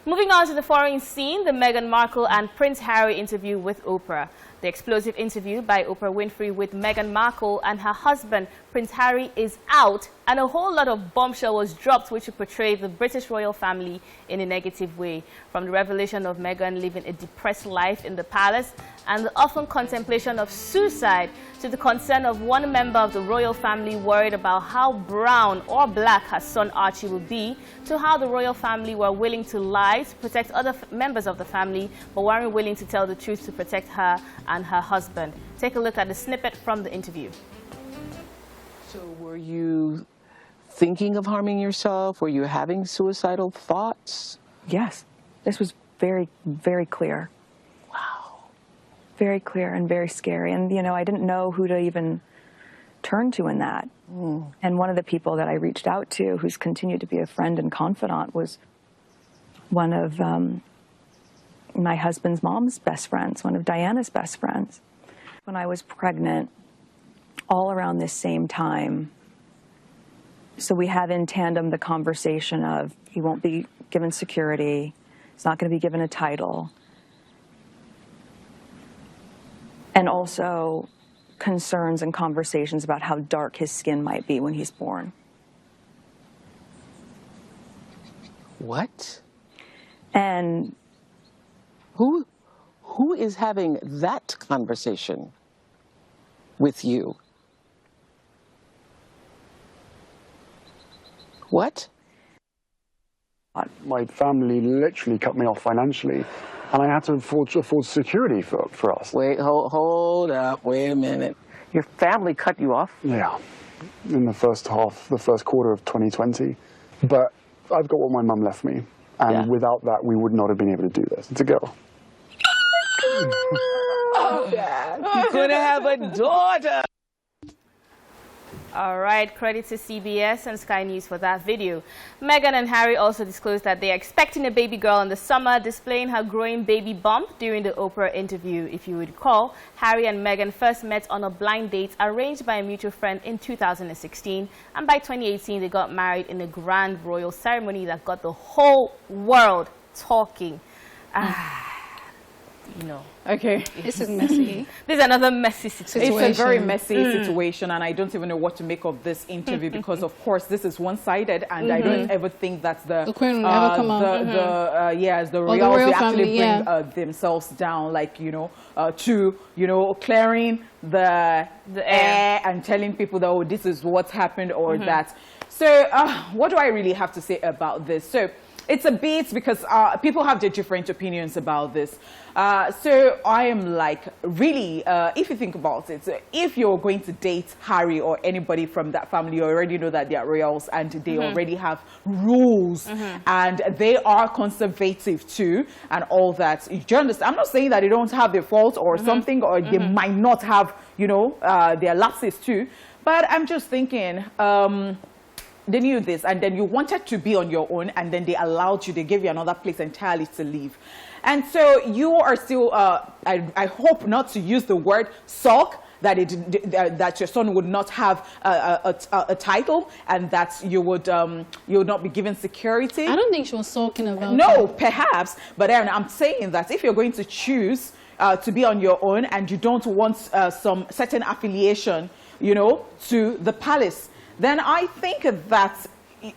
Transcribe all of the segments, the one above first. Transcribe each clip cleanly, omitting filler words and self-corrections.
Moving on to the foreign scene, the Meghan Markle and Prince Harry interview with Oprah. The explosive interview by Oprah Winfrey with Meghan Markle and her husband, Prince Harry, is out, and a whole lot of bombshell was dropped which would portray the British royal family in a negative way. From the revelation of Meghan living a depressed life in the palace and the often contemplation of suicide, to the concern of one member of the royal family worried about how brown or black her son Archie will be, to how the royal family were willing to lie to protect other members of the family, but weren't willing to tell the truth to protect her and her husband. Take a look at the snippet from the interview. So were you thinking of harming yourself? Were you having suicidal thoughts? Yes. This was very, very clear. Wow. Very clear and very scary. And, you know, I didn't know who to even turn to in that. And one of the people that I reached out to, who's continued to be a friend and confidant, was one of my husband's mom's best friends, one of Diana's best friends. When I was pregnant, all around this same time, so we have in tandem the conversation of he won't be given security, he's not going to be given a title, and also concerns and conversations about how dark his skin might be when he's born. What? And who is having that conversation with you? What? My family literally cut me off financially, and I had to afford security for us. Wait, hold up, wait a minute. Your family cut you off? Yeah, in the first quarter of 2020. But I've got what my mum left me, and without that, we would not have been able to do this. It's a girl. Oh, Dad. You could have a daughter. All right, credit to CBS and Sky News for that video. Meghan and Harry also disclosed that they are expecting a baby girl in the summer, displaying her growing baby bump during the Oprah interview. If you recall, Harry and Meghan first met on a blind date arranged by a mutual friend in 2016, and by 2018 they got married in a grand royal ceremony that got the whole world talking. You know. Okay. This is messy. This is another messy situation. It's a very messy situation, and I don't even know what to make of this interview because, of course, this is one-sided, and I don't ever think that the Queen will ever come out. The royals royal they actually family, bring themselves down, like, you know, to, you know, clearing the air and telling people that, oh, this is what's happened or that. So what do I really have to say about this? So it's a bit because people have their different opinions about this. So I am like, really, if you think about it, if you're going to date Harry or anybody from that family, you already know that they are royals and they already have rules and they are conservative too and all that. Do you understand? I'm not saying that they don't have their faults or something, or they might not have, you know, their lapses too. But I'm just thinking, they knew this, and then you wanted to be on your own, and then they allowed you, they gave you another place entirely to live. And so you are still, I hope not to use the word sulk, that your son would not have a title, and that you would not be given security. I don't think she was sulking about No, perhaps, but then I'm saying that if you're going to choose to be on your own, and you don't want some certain affiliation, you know, to the palace, then I think that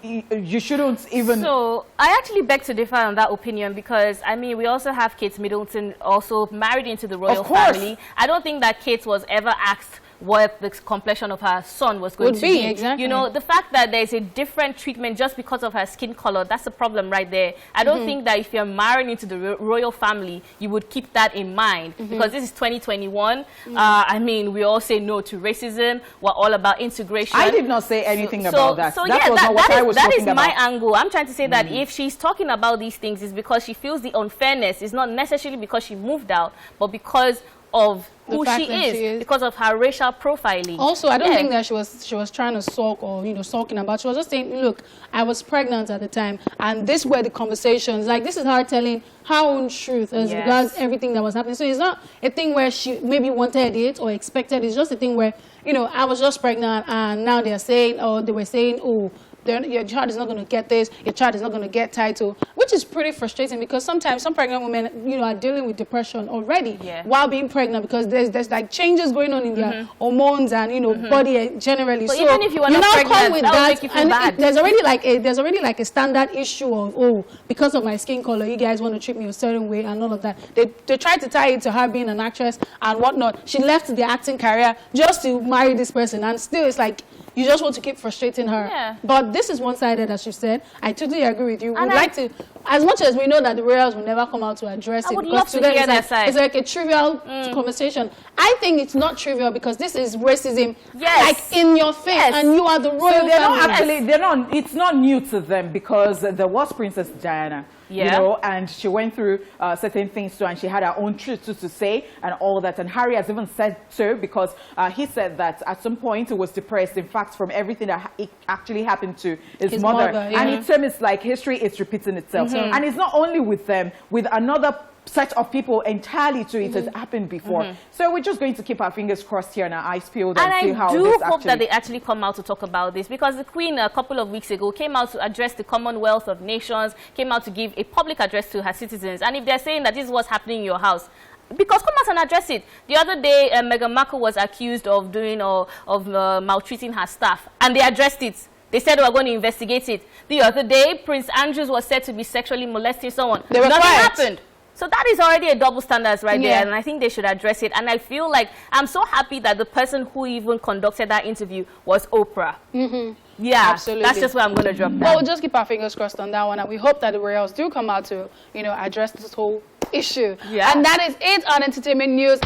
you shouldn't even... So, I actually beg to differ on that opinion because, I mean, we also have Kate Middleton also married into the royal family. I don't think that Kate was ever asked what the complexion of her son was going to be. Exactly. You know, the fact that there's a different treatment just because of her skin color, that's a problem right there. I don't think that if you're married into the royal family, you would keep that in mind because this is 2021. I mean, we all say no to racism. We're all about integration. I did not say anything about that. So that yeah, was not what I was that talking is about. my angle. I'm trying to say that if she's talking about these things, it's because she feels the unfairness. It's not necessarily because she moved out, but because of who she is, because of her racial profiling. Also, I don't think that she was trying to sulk or, you know, sulking about. She was just saying, look, I was pregnant at the time, and this were the conversations. Like, this is her telling her own truth as regards everything that was happening. So it's not a thing where she maybe wanted it or expected. It's just a thing where, you know, I was just pregnant, and now they're saying, or they were saying, oh, your child is not going to get this, your child is not going to get title, which is pretty frustrating because sometimes some pregnant women, you know, are dealing with depression already while being pregnant because there's like changes going on in their hormones and, you know, body generally. But so even if you are not pregnant, that will make you feel bad. there's already like a standard issue of, oh, because of my skin color, you guys want to treat me a certain way and all of that. They tried to tie it to her being an actress and whatnot. She left the acting career just to marry this person, and still it's like you just want to keep frustrating her. Yeah. But this is one-sided, as you said. I totally agree with you. We'd like to, as much as we know that the royals will never come out to address it. I would love to hear their side. It's like a trivial conversation. I think it's not trivial because this is racism, like in your face, and you are the royal family. Not actually, it's not new to them because there was Princess Diana. You know, and she went through certain things too, and she had her own truth to say and all that. And Harry has even said so because he said that at some point he was depressed, in fact, from everything that actually happened to his mother. And it seems like history is repeating itself. And it's not only with them, with another set of people entirely too. It has happened before. So we're just going to keep our fingers crossed here and our eyes peeled and see how this I do hope that they actually come out to talk about this, because the Queen a couple of weeks ago came out to address the Commonwealth of Nations, came out to give a public address to her citizens. And if they're saying that this is what's happening in your house, because come out and address it. The other day, Meghan Markle was accused of doing maltreating her staff, and they addressed it. They said they were going to investigate it. The other day, Prince Andrew was said to be sexually molesting someone. Nothing happened. So that is already a double standards right there, and I think they should address it. And I feel like I'm so happy that the person who even conducted that interview was Oprah. Yeah, absolutely. That's just where I'm going to drop that. Well, we'll just keep our fingers crossed on that one, and we hope that the royals do come out to, you know, address this whole issue. And that is it on Entertainment News.